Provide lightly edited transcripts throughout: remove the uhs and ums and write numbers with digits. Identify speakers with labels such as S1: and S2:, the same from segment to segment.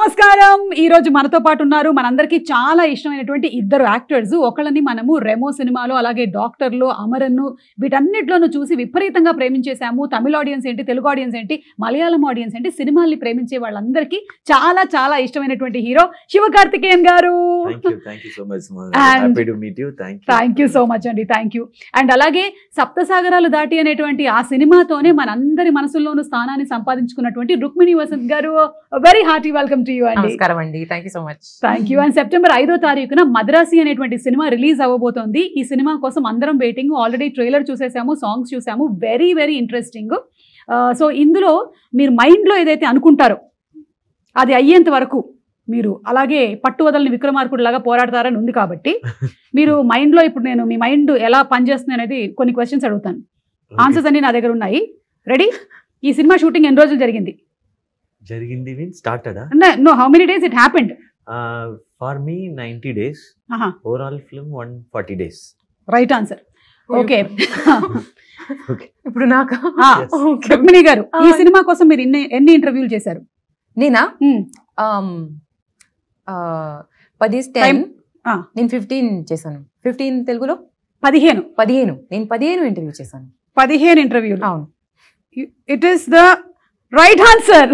S1: నమస్కారం. ఈ రోజు మనతో పాటు ఉన్నారు మనందరికీ చాలా ఇష్టమైనటువంటి ఇద్దరు యాక్టర్స్. ఒకళ్ళని మనము రెమో సినిమాలో, అలాగే డాక్టర్లో, అమరన్ను వీటన్నిటిలోనూ చూసి విపరీతంగా ప్రేమించేసాము. తమిళ ఆడియన్స్ ఏంటి, తెలుగు ఆడియన్స్ ఏంటి, మలయాళం ఆడియన్స్ ఏంటి, సినిమాల్ని ప్రేమించే వాళ్ళందరికీ చాలా చాలా ఇష్టమైనటువంటి హీరో శివకార్తికేయన్ గారు. థ్యాంక్ యూ సో మచ్ అండి. Thank you. అండ్ అలాగే సప్తసాగరాలు దాటి అనేటువంటి ఆ సినిమాతోనే మనందరి మనసుల్లోనూ స్థానాన్ని సంపాదించుకున్నటువంటి రుక్మిణి వసంత్ గారు. Very hearty welcome to you అండి.
S2: నమస్కారం అండి. Thank you so much.
S1: Thank you. And September 5వ తారీఖున మద్రాసి అనేటువంటి సినిమా రిలీజ్ అవ్వబోతోంది. ఈ సినిమా కోసం అందరం వెయిటింగ్. ఆల్రెడీ ట్రైలర్ చూసేసాము, సాంగ్స్ చూసాము. Very very interesting. సో ఇందులో మీరు మైండ్లో ఏదైతే అనుకుంటారో అది అయ్యేంత వరకు మీరు అలాగే పట్టు వదలని విక్రమార్కుడు లాగా పోరాడతారని ఉంది. కాబట్టి మీరు మైండ్లో ఇప్పుడు నేను మీ మైండ్ ఎలా పనిచేస్తుంది అనేది కొన్ని క్వశ్చన్స్ అడుగుతాను. ఆన్సర్స్ అన్ని నా దగ్గర ఉన్నాయి. రెడీ? ఈ సినిమా షూటింగ్ ఎన్ని రోజులు జరిగింది?
S3: started
S1: no, how many days it happened?
S3: For me 90 days. Overall film 140 days.
S1: Right answer. Okay.
S3: Okay.
S2: ఇప్పుడు నాకు
S1: రుక్మిణి గారు, ఈ సినిమా కోసం మీరు ఎన్ని ఇంటర్వ్యూలు చేశారు?
S2: నేనా 10 నేను 15 చేశాను. 15 తెలుగులో 15 నేను 15 ఇంటర్వ్యూ చేశాను. 15
S1: ఇంటర్వ్యూలు.
S2: అవును.
S1: It is the right answer.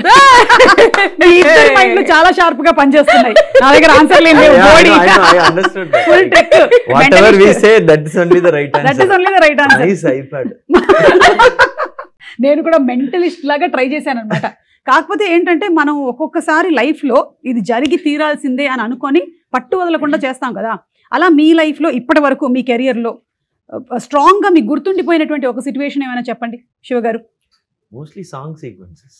S1: చాలా షార్ప్ గా పనిచేస్తున్నాయి. నా దగ్గర ఆన్సర్ లేదు. నేను కూడా మెంటలిస్ట్ లాగా ట్రై చేశాను అనమాట. కాకపోతే ఏంటంటే మనం ఒక్కొక్కసారి లైఫ్ లో ఇది జరిగి తీరాల్సిందే అని అనుకొని పట్టు వదలకుండా చేస్తాం కదా. అలా మీ లైఫ్ లో ఇప్పటి వరకు మీ కెరియర్ లో స్ట్రాంగ్ గా మీకు గుర్తుండిపోయినటువంటి ఒక సిచ్యువేషన్ ఏమైనా చెప్పండి శివ గారు.
S3: Mostly song sequences.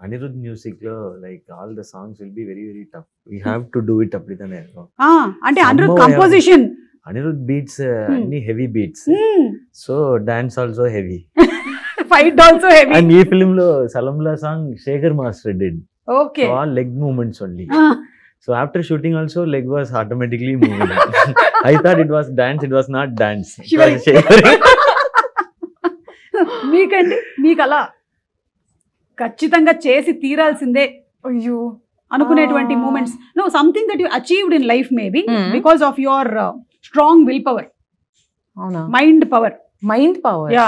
S3: Anirudh music lo, like all the songs will be very very tough. We have to do it up with an arrow.
S1: Ante Anirudh composition.
S3: Anirudh beats any heavy beats. So dance also heavy.
S1: Fight also heavy.
S3: And ee film lo Salamla song Shekhar Master did.
S1: Okay.
S3: So all leg movements only. So after shooting also leg was automatically moving. I thought it was dance, it was not dance. It was shivering.
S1: మీకండి, మీకు అలా ఖచ్చితంగా చేసి తీరాల్సిందే
S2: అయ్యో
S1: అనుకునేటువంటి moments? No, something that you achieved in life maybe because of your strong will power.
S2: అవునా?
S1: Mind power. Ya,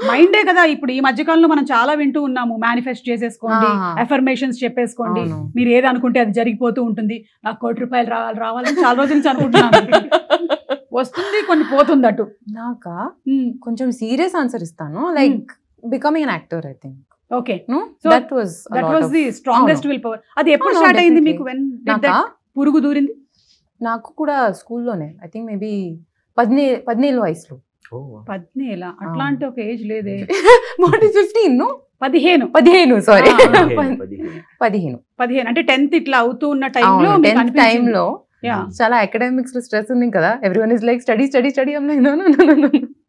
S1: మైండే కదా. ఇప్పుడు ఈ మధ్యకాలంలో మనం చాలా వింటూ ఉన్నాము, మేనిఫెస్ట్ చేసేసుకోండి, అఫర్మేషన్స్ చెప్పేసుకోండి, మీరు ఏది అనుకుంటే అది జరిగిపోతూ ఉంటుంది. నాకు ₹1 రావాలని చాలా రోజుల నుంచి అనుకుంటున్నాను. వస్తుంది, కొన్ని పోతుంది. అటు
S2: నాకా కొంచెం సీరియస్ ఆన్సర్ ఇస్తాను. Like becoming an actor, I think.
S1: Okay.
S2: So that was
S1: the strongest will power. అది ఎప్పుడు స్టార్ట్ అయింది మీకు? పురుగు దూరింది?
S2: నాకు కూడా స్కూల్లోనే, ఐ థింక్ మేబీ 17 వయసులో.
S1: 17? అట్లా అంటే ఒక ఏజ్ లేదే.
S2: 15 సారీ 15
S1: అంటే 10th ఇట్లా అవుతూ ఉన్న టైంలో
S2: చాలా అకాడమిక్స్ లో స్ట్రెస్ ఉంది కదా. Everyone is like study.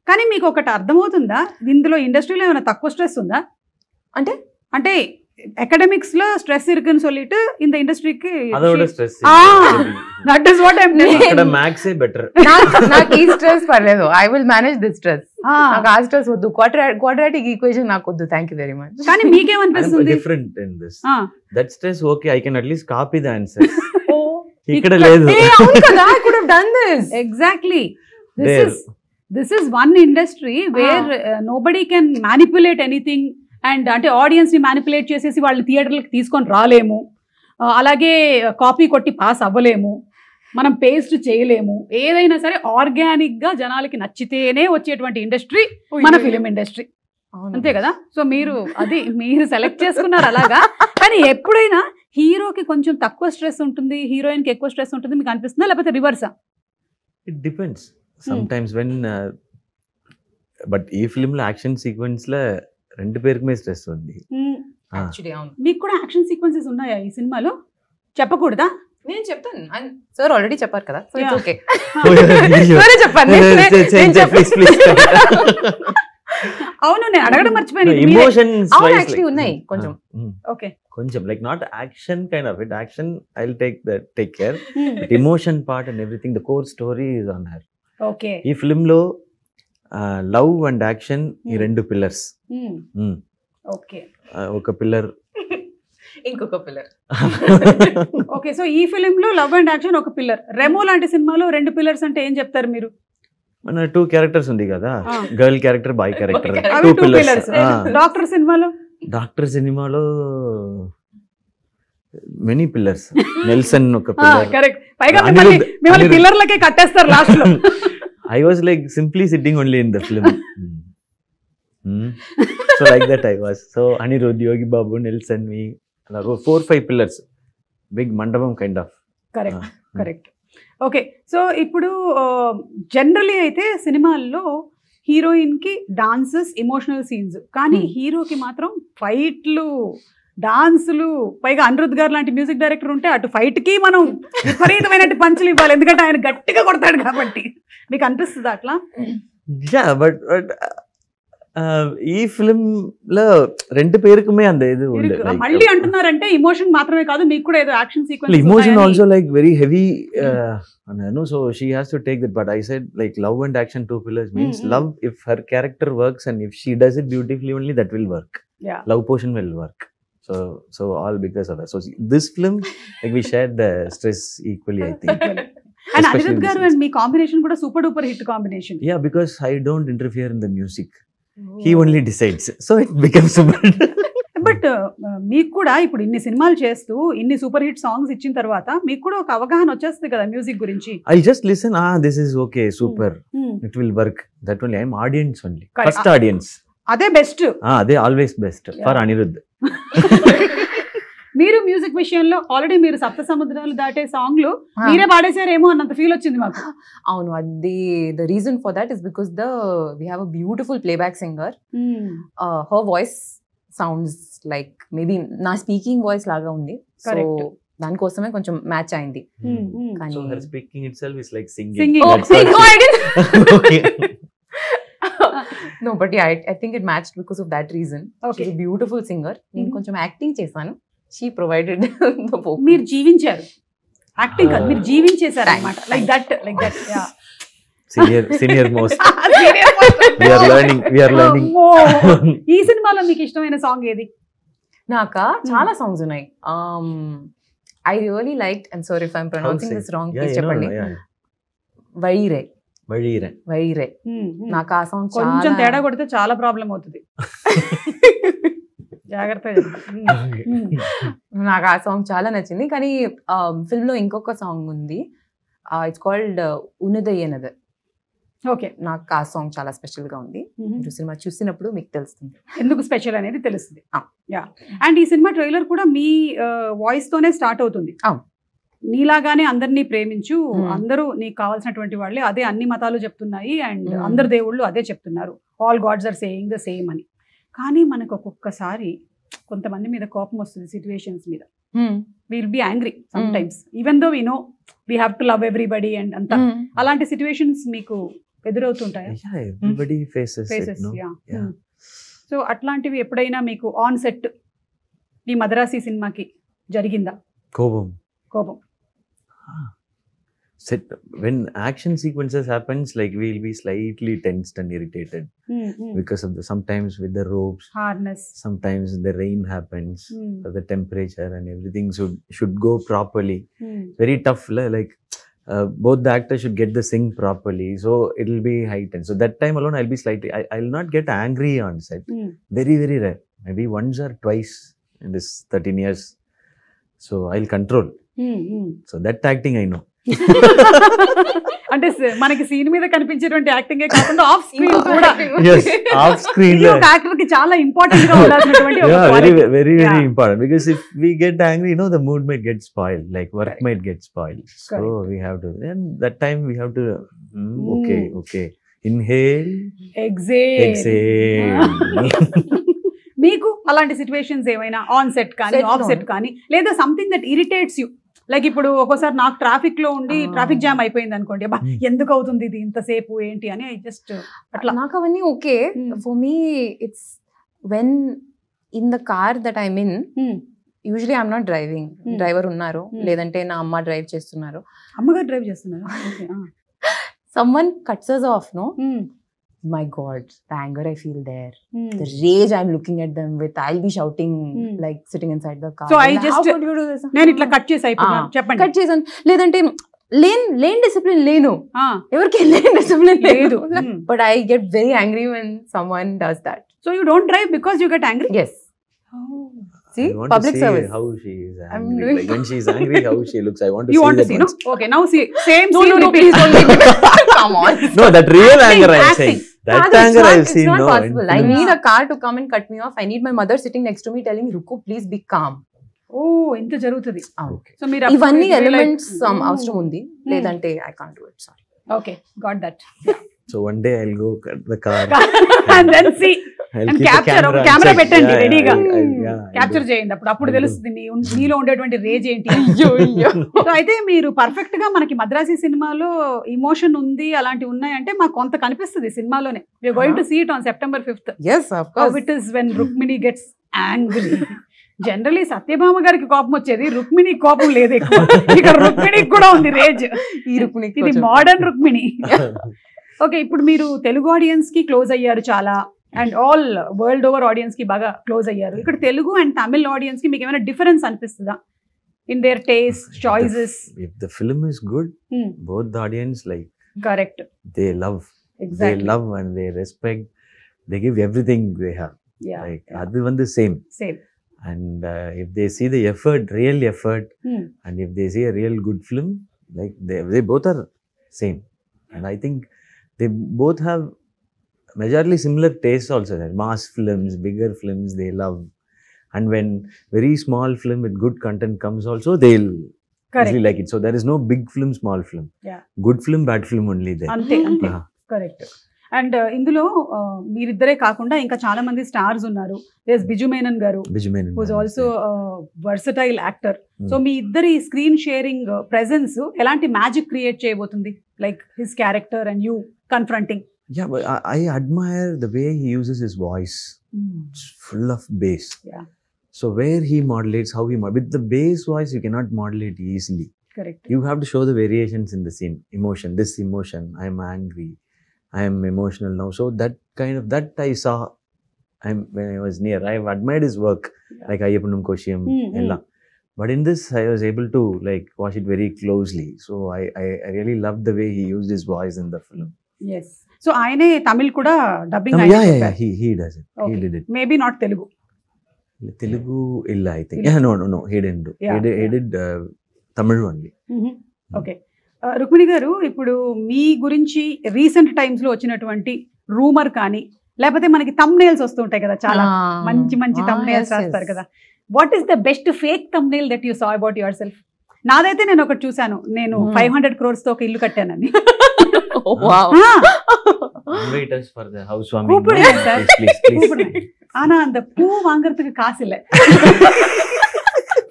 S1: కానీ మీకు ఒకటి అర్థమవుతుందా, ఇందులో ఇండస్ట్రీలో ఏమైనా తక్కువ స్ట్రెస్ ఉందా? అంటే అకాడమిక్స్ లో స్ట్రెస్ இருக்குன்னு சொல்லிட்டு இந்த ఇండస్ట్రీకి
S3: அதோட stress.
S1: That is what I am telling.
S3: ఇక్కడ మ్యాథ్స్ ఏ బెటర్.
S2: నాకు ఈ స్ట్రెస్ పర్లేదు. I will manage this stress. నాకు ఆ స్ట్రెస్ వద్దు. క్వాడ్రాటిక్ ఈక్వేషన్ నాకు వద్దు. Thank you very much.
S1: కానీ మీకేమనిపిస్తుంది?
S3: Different in this. That stress okay, I can at least copy the answers. ఇక్కడ లేదు.
S2: అవును కదా, I could have done this.
S1: Exactly. This is one industry where nobody can manipulate anything. And అంటే audience ని manipulate చేసేసి వాళ్ళని థియేటర్లకు తీసుకొని రాలేము, అలాగే కాపీ కొట్టి పాస్ అవ్వలేము, మనం పేస్ట్ చేయలేము. ఏదైనా సరే ఆర్గానిక్ గా జనాలకి నచ్చితేనే వచ్చేటువంటి ఇండస్ట్రీ మన ఫిలిం ఇండస్ట్రీ. అంతే కదా. సో మీరు సెలెక్ట్ చేసుకున్నారు అలాగా. కానీ ఎప్పుడైనా హీరోకి కొంచెం తక్కువ స్ట్రెస్ ఉంటుంది, హీరోయిన్ కి ఎక్కువ స్ట్రెస్ ఉంటుంది మీకు అనిపిస్తుందా, లేకపోతే రివర్సా?
S3: It depends some times when. But ఈ ఫిల్మ్ లో యాక్షన్ సీక్వెన్స్ లో రెండు పేరుకి మీద స్ట్రెస్ ఉంది.
S1: మీకు కూడా యాక్షన్ సీక్వెన్సెస్ ఉన్నాయా ఈ సినిమాలో? చెప్పకూడదా?
S2: నేను చెప్తాను. సార్ ఆల్రెడీ చెప్పారు కదా, సో ఇట్స్ ఓకే.
S1: అవును, నేను అడగడం మర్చిపోయాను.
S3: ఎమోషన్స్
S2: యాక్చువల్లీ ఉన్నాయి కొంచెం.
S1: ఓకే,
S3: కొంచెం like not action kind of it. Action I will take care. But emotion part and everything, the core story is on her.
S1: Okay.
S3: ఈ ఫిల్మ్ లో లవ్ అండ్ యాక్షన్ ఈ రెండు పిల్లర్స్.
S1: ఓకే.
S3: ఒక pillar
S2: ఇంకొక pillar.
S1: Okay, so ఈ film లో love and action ఒక pillar. Remo లాంటి సినిమాలో 2 పిల్లర్స్ అంటే ఏం చెప్తారు మీరు?
S3: మన 2 క్యారెక్టర్స్ ఉంది కదా, గర్ల్ క్యారెక్టర్, బాయ్ క్యారెక్టర్,
S1: అవి
S3: 2
S1: 2 పిల్లర్స్. డాక్టర్ సినిమాలో?
S3: డాక్టర్ సినిమాలో మెనీ పిల్లర్స్. నెల్సన్ ఒక పిల్లర్.
S1: కరెక్ట్. పైగా మిమ్మల్ని పిల్లర్లకే కట్టేస్తారు లాస్ట్ లో.
S3: I was like simply sitting only in the film. So like that I was. So Anirudh, Yogi Babu, Nelson, me, 4-5 pillars. Big mandapam kind of.
S1: Correct. Correct. Okay, so ఇప్పుడు generally అయితే సినిమాల్లో heroine కి dances, emotional scenes, కానీ హీరోకి మాత్రం ఫైట్లు, డాన్సులు, పైగా అనిరుద్ధ్ గారు లాంటి మ్యూజిక్ డైరెక్టర్ ఉంటే అటు ఫైట్ కి మనం విపరీతమైన పంచులు ఇవ్వాలి, ఎందుకంటే ఆయన గట్టిగా కొడతాడు కాబట్టి. మీకు అనిపిస్తుంది అట్లా?
S3: బట్ ఈ ఫిలిం లో 2 పేరుకుమే అంత ఇది ఉంది.
S1: మళ్ళీ అంటున్నారంటే ఎమోషన్ మాత్రమే కాదు, మీకు కూడా ఏదో action sequence.
S3: Emotion also like very heavy, and I know, so she has to take that. But I said like love and action 2 pillars means love. If her character works and if she does it beautifully, only that will work.
S1: Yeah.
S3: Love portion will work. So all because of that. So this film, like we shared the stress equally, I think.
S1: And Anirudh garu and me combination kuda super duper hit combination.
S3: Yeah, because I don't interfere in the music. He only decides. So it becomes super.
S1: But మీకు కూడా ఇప్పుడు ఇన్ని సినిమాలు చేస్తూ ఇన్ని super hit songs ఇచ్చిన తర్వాత మీకు కూడా ఒక అవగాహన వచ్చేస్తుంది కదా మ్యూజిక్ గురించి.
S3: I'll just listen. This is okay, super. It will work. That only I'm audience only. First audience.
S1: అదే బెస్ట్.
S3: అదే ఆల్వేస్ బెస్ట్ ఫర్ అనిరుద్ధ్.
S1: మీరు మ్యూజిక్ విషయంలో ఆల్రెడీ మీరు సప్త సముద్రాలు దాటే సాంగ్లు మీరే పాడేశారేమో అన్నంత ఫీల్ వచ్చింది మాకు.
S2: అవును, అది the reason for that is because we have a beautiful playback singer. Her voice sounds like maybe నా స్పీకింగ్ వాయిస్ లాగా ఉంది. సో దానికోసమే కొంచెం మ్యాచ్ అయింది.
S3: So her speaking itself is like singing.
S2: No, but yeah, I think it matched because of that reason.
S1: Okay.
S2: She's a beautiful singer. నేను కొంచెం acting చేశాను. She provided the vocals.
S1: మీరు జీవించారు, యాక్టింగ్ కాదు మీరు జీవించేశారు అన్నమాట. Like that yeah.
S3: Senior most. We are learning.
S1: ఈ సినిమాలో మీకు ఇష్టమైన సాంగ్ ఏది?
S2: నాకా చాలా సాంగ్స్ ఉన్నాయి. I really liked, I'm sorry if I'm pronouncing this wrong, please చెప్పండి. వైరే. నాకు ఆ సాంగ్
S1: కొంచెం తేడా కొడితే చాలా ప్రాబ్లం అవుతుంది, జాగ్రత్తగా.
S2: నాకు ఆ సాంగ్ చాలా నచ్చింది. కానీ ఫిల్మ్ లో ఇంకొక సాంగ్ ఉంది, ఇట్స్ కాల్డ్ ఉన్నదయ్యనదర్.
S1: ఓకే,
S2: నాకు ఆ సాంగ్ చాలా స్పెషల్ గా ఉంది. మీరు సినిమా చూసినప్పుడు మీకు తెలుస్తుంది
S1: ఎందుకు స్పెషల్ అనేది తెలుస్తుంది. యా, అండ్ ఈ సినిమా ట్రైలర్ కూడా మీ వాయిస్ తోనే స్టార్ట్ అవుతుంది. నీలాగానే అందరినీ ప్రేమించు, అందరూ నీకు కావాల్సినటువంటి వాళ్ళే, అదే అన్ని మతాలు చెప్తున్నాయి అండ్ అందరు దేవుళ్ళు అదే చెప్తున్నారు, all gods are saying the same అని. కానీ మనకు ఒక్కొక్కసారి కొంతమంది మీద కోపం వస్తుంది, సిచ్యువేషన్స్ మీద. Will be angry sometimes even though we know we have to love everybody and అంతా. అలాంటి సిచ్యువేషన్స్ మీకు ఎదురవుతుంటాయా? సో అట్లాంటివి ఎప్పుడైనా మీకు ఆన్ సెట్ ఈ మద్రాసి సినిమాకి జరిగిందా కోపం?
S3: Set when action sequences happens, like we'll be slightly tensed and irritated because of sometimes with the ropes,
S1: harness,
S3: sometimes the rain happens, the temperature and everything should go properly. Very tough, like both the actors should get the sync properly, so it'll be heightened. So that time alone I'll be slightly, I'll not get angry on set. Very very rare, maybe once or twice in this 13 years, so I'll control. So that acting I know.
S1: అంటే మనకి scene మీద కనిపించేటువంటి యాక్టింగే కాకుండా off screen కూడా,
S3: off screen
S1: ఒక actor కి చాలా important గా ఉండాల్సినటువంటి
S3: very important, because if we get angry, the mood might get spoiled, like work might get spoiled. So we have to, and that time we have to okay inhale, exhale.
S1: మీకు అలాంటి situations ఏమైనా on set కానీ of set కానీ, లేదా something that irritates you? Like ఇప్పుడు ఒక్కోసారి నాకు traffic లో ఉండి ట్రాఫిక్ జామ్ అయిపోయింది అనుకోండి, అబ్బా ఎందుకు అవుతుంది ఇది ఇంతసేపు ఏంటి అని, ఐ జస్ట్ అట్లా.
S2: నాకు అవన్నీ okay. For me it's when in the car that I mean, usually I'm not driving, driver ఉన్నారు, లేదంటే నా అమ్మ డ్రైవ్ చేస్తున్నారు.
S1: అమ్మగారు డ్రైవ్ చేస్తున్నారు.
S2: Someone cuts us off, no? my God, the anger I feel there, the rage I'm looking at them with, I'll be shouting like sitting inside the car.
S1: So I
S2: How
S1: just
S2: could you do this?
S1: నేను ఇట్లా cut చేసి అయిపోయాను చెప్పండి.
S2: Cut చేసాను. లేదంటే లేని discipline లేను,
S1: Ah,
S2: ఎవరికి లేని డిసిప్లిన్
S1: లేదు.
S2: లేదు. But I get very angry when someone does that.
S1: So you don't drive because you get angry?
S2: Yes.
S1: Oh.
S2: See,
S3: I want
S2: public
S3: to see
S2: service.
S3: how she is
S2: I'm
S3: angry.
S2: doing-
S3: Like when she's angry, how she looks. I want to
S1: You
S3: see
S1: want to
S3: that
S1: see, no?
S3: once.
S1: Okay, now see, same
S2: No,
S1: scene
S2: no, no,
S1: repeat.
S2: please don't leave me. Come on.
S3: No, that real
S1: Acting,
S3: anger I'm
S1: acting.
S3: saying. That
S2: Father,
S3: anger I've
S2: it's
S3: seen.
S2: not
S3: No,
S2: possible. I
S3: in-
S2: need a car to come and cut me off. I need my mother sitting next to me telling me, Ruko, please be calm.
S1: Oh, ఇంత జరుగుతుంది.
S3: Okay.
S1: So మీరు
S2: ఇవన్నీ
S1: అప్పుడు
S2: elements
S1: like,
S2: అవసరం ఉంది, లేదంటే I can't do it. Sorry.
S1: Okay, got that.
S3: So one day I'll go cut the car.
S1: And then see,
S3: I'll
S1: and
S3: keep the
S1: capture,
S3: camera
S1: ఒక
S3: and
S1: camera
S3: check.
S1: పెట్టండి
S3: Yeah,
S1: రెడీగా.
S3: yeah,
S1: capture చేయండి, అప్పుడు తెలుస్తుంది మీలో ఉండేటువంటి raise ఏంటి.
S2: అయ్యో అయ్యో.
S1: సో అయితే మీరు పర్ఫెక్ట్ గా మనకి మద్రాసి సినిమాలో ఇమోషన్ ఉంది అలాంటివి ఉన్నాయంటే మాకు కొంత కనిపిస్తుంది సినిమాలోనే. We are going to see it on September 5th.
S2: Yes, of
S1: How
S2: course.
S1: it is when Rukmini gets angry. Generally Satyabhama గారికి కోపం వచ్చేది, రుక్మిణి కోపం లేదు ఎక్కువ. ఇక్కడ రుక్మిణికి కూడా ఉంది రేజ్.
S2: ఈ రుక్మిణికి
S1: ఇది
S2: కొంచెం-
S1: మోడర్న్ రుక్మిణి. ఓకే, ఇప్పుడు మీరు తెలుగు ఆడియన్స్ కి క్లోజ్ అయ్యారు చాలా, and all world over audience కి బాగా క్లోజ్ అయ్యారు. ఇక్కడ తెలుగు అండ్ తమిళ్ ఆడియన్స్ కి మీకు ఏమైనా డిఫరెన్స్ అనిపిస్తుందా in there taste, choices?
S3: If the film is good, both the audience like
S1: correct,
S3: they love,
S1: exactly.
S3: they love and they respect. They give everything they have. Like adu vandu same.
S1: Same.
S3: And if they see the effort, real effort, and if they see a real good film, like they both are same. And I think they both have majorly similar tastes also. That mass films, bigger films they love, and when very small film with good content comes also, they'll usually like it. So there is no big film, small film.
S1: Yeah.
S3: Good film, bad film only there.
S1: అంతే అంతే,
S3: Ah.
S1: Correct. And ఇందులో మీరిద్దరే కాకుండా ఇంకా చాలా మంది stars ఉన్నారు. There Biju Menon గారు,
S3: Biju Menon.
S1: Who's also versatile actor. So మీ ఇద్దరి స్క్రీన్ షేరింగ్ ప్రెజెన్స్ ఎలాంటి మ్యాజిక్ క్రియేట్ చేయబోతుంది? Like his character and you confronting.
S3: Yeah, but I admire the way he uses his voice. It's full of bass.
S1: Yeah.
S3: So where he modulates, how he with the bass voice, you cannot modulate easily.
S1: Correct.
S3: You have to show the variations in the scene. Emotion, this emotion, I am angry, I am emotional now. So that kind of, that I saw when I was near. I have admired his work, like Ayyapanam Koshiyam, ella. But in this, I was able to like watch it very closely. So I really loved the way he used his voice in the film.
S1: Yes. So ఆయనే తమిళ్ కూడా dubbing
S3: Yeah, he does it. He did it.
S1: Maybe not Telugu.
S3: Telugu illa, I think. Yeah, no, he didn't do.
S1: Yeah,
S3: He did Tamil only.
S1: Okay, Rukmini గారు, ఇప్పుడు మీ గురించి recent times లో వచ్చినటువంటి rumour కానీ, లేకపోతే మనకి థంబ్నెయిల్స్ వస్తుంటాయి కదా, చాలా మంచి మంచి థంబ్నెయిల్స్ రాస్తారు కదా. What is the best fake thumbnail that you saw about your self? నాదైతే నేను ఒకటి చూసాను, నేను 500 crores తో ఒక ఇల్లు కట్టానని.
S3: Invite us for the housewarming.
S1: கூப்பிடுங்க
S3: No?
S1: சார்.
S3: Please.
S1: ஆனா அந்த பூ வாங்குறதுக்கு காசு இல்ல.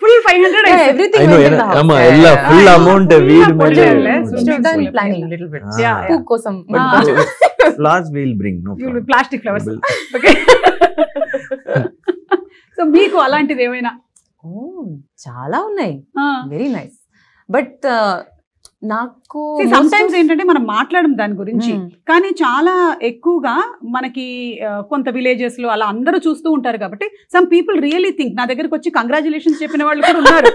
S1: full 500
S2: everything
S3: I know,
S2: went in the house.
S3: amma, ella full amount
S1: full
S3: weed
S1: పొడిచేయాలి.
S2: Still done planning little bit.
S1: Yeah,
S2: Poo kosam.
S3: flowers we'll bring, no
S1: you will
S3: problem.
S1: plastic flowers.
S3: We'll-
S1: okay. So మీకు అలాంటిది ఏమైనా?
S2: చాలా ఉన్నాయి, very nice. But నాకు
S1: some times ఏంటంటే మనం మాట్లాడడం దాని గురించి, కానీ చాలా ఎక్కువగా మనకి కొంత విలేజెస్ లో అలా అందరూ చూస్తూ ఉంటారు కాబట్టి సమ్ పీపుల్ రియలీ థింక్, నా దగ్గరకు వచ్చి కంగ్రాచులేషన్స్ చెప్పిన వాళ్ళు కూడా ఉన్నారు,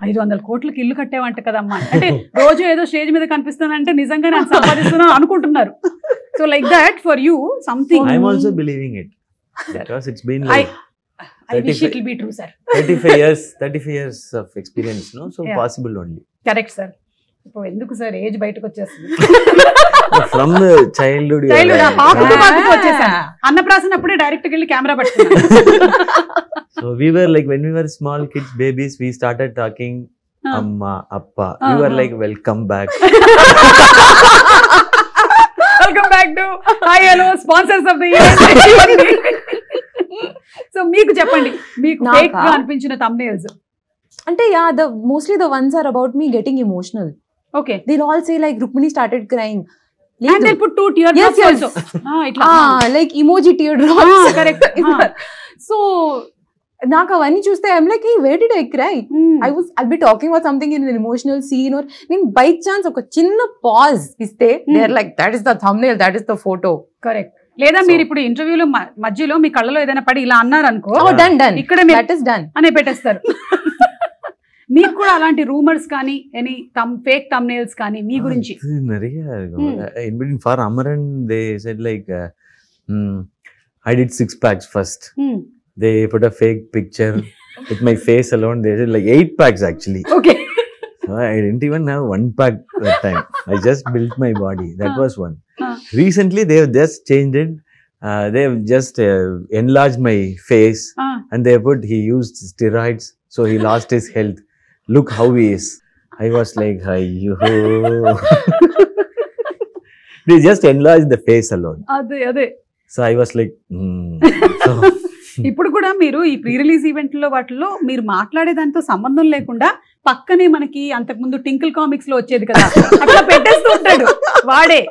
S1: 500 కోట్లకి ఇల్లు కట్టేవంట కదమ్మా, అంటే రోజు ఏదో స్టేజ్ మీద కనిపిస్తానంటే నిజంగా నేను సంపాదిస్తున్నాను అనుకుంటున్నారు. So like that for you something.
S3: I'm also believing it because it's been like
S1: I wish it will be true, sir.
S3: 35 years of experience, no? So
S1: Yeah.
S3: possible only.
S1: Correct, sir. ఇప్పుడు ఎందుకు sir age బయటకు వచ్చేస్తుంది?
S3: From the childhood. you are
S1: childhood
S3: like-
S1: పాకుతూ వచ్చేసాను. అన్నప్రాసన అప్పుడే direct వెళ్ళి camera పట్టుకున్నాను.
S3: So we were like, when we were small kids, babies, we started talking Amma, Appa. We were like, welcome back.
S1: Welcome back to hi hello sponsors of the year. So మీకు చెప్పండి, మీకు
S2: నాకా?
S1: Fake గా అనిపించిన thumbnails.
S2: అంటే mostly the ones are about me getting emotional.
S1: Okay,
S2: They'll all say like Rukmini started crying.
S1: and they put 2 tear
S2: Yes,
S1: drops
S2: yes.
S1: also. ఇట్లా
S2: Like emoji teardrops.
S1: correct.
S2: So నాకు అవన్నీ చూస్తే I'm like, hey, where did I cry? I'll be talking about something in an emotional scene, or నేను by chance ఒక చిన్న pause ఇస్తే they're like, that is the thumbnail, that is the photo.
S1: Correct. లేదా మీరు ఇప్పుడు ఇంటర్వ్యూలో మధ్యలో మీ కళ్ళలో ఏదైనా పడి ఇలా అన్నారు అనుకో,
S2: done.
S1: ఇక్కడ
S2: That is done.
S1: అనే పెట్టేస్తారు. మీకు కూడా అలాంటి రూమర్స్ కానీ ఎనీ ఫేక్ thumbnails కానీ మీ గురించి?
S3: நிறைய in between for Amaran they said like I did 6 packs first. They put a fake picture with my face alone. They said like 8 packs actually.
S1: Okay.
S3: So I didn't even have 1 pack that time. I just built my body. That was one. Recently they have just changed it. They have just enlarged my face and they put he used steroids, so he lost his health. Look how he is. I was like, ayyo. They just enlarged the face alone.
S1: అదే.
S3: So I was like, So,
S1: ఇప్పుడు కూడా మీరు ఈ pre release ఈవెంట్లో వాటిల్లో మీరు మాట్లాడే దాంతో సంబంధం లేకుండా పక్కనే మనకి అంతకుముందు టింకిల్ కామిక్స్ లో వచ్చేది కదా, అట్లా పెట్టేస్తూ ఉంటాడు వాడే.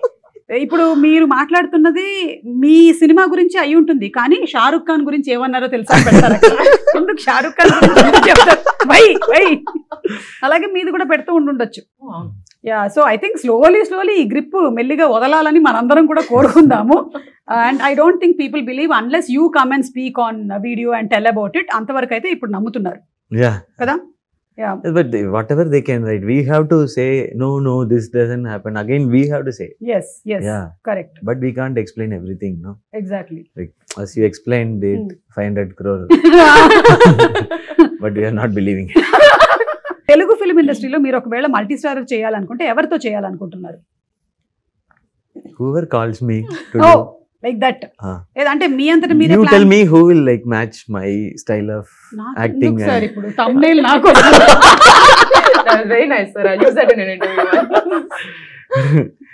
S1: ఇప్పుడు మీరు మాట్లాడుతున్నది మీ సినిమా గురించి అయి ఉంటుంది, కానీ షారుఖ్ ఖాన్ గురించి ఏమన్నారో తెలుసా పెడతారు. ఎందుకు షారుఖ్ ఖాన్ గురించి చెప్తారు? వై అలాగే మీది కూడా పెడుతూ ఉండుండొచ్చు. Ya, so I think slowly ఈ గ్రిప్ మెల్లిగా వదలాలని మనందరం కూడా కోరుకుందాము. And I don't think people believe unless you come and speak on video and tell about it. అంతవరకు అయితే ఇప్పుడు నమ్ముతున్నారు కదా. Yeah.
S3: But whatever they can write, we have to say no, this doesn't happen. Again, we have to say.
S1: Yes,
S3: Yeah.
S1: Correct.
S3: But we can't explain everything, no?
S1: Exactly.
S3: Like as you explained it, 500 crore. But we are not believing it.
S1: Telugu film ఇండస్ట్రీలో మీరు ఒకవేళ multi starrer చేయాలనుకుంటే ఎవరితో చేయాలనుకుంటున్నారు?
S3: Whoever calls me to
S1: Oh,
S3: do.
S1: like that. అంటే మీ అంతట మీరే
S3: You tell me who will like match my style of acting.
S1: Sir ఇప్పుడు thumbnail నాకు
S2: That was very nice, sir. I'll use that in an interview.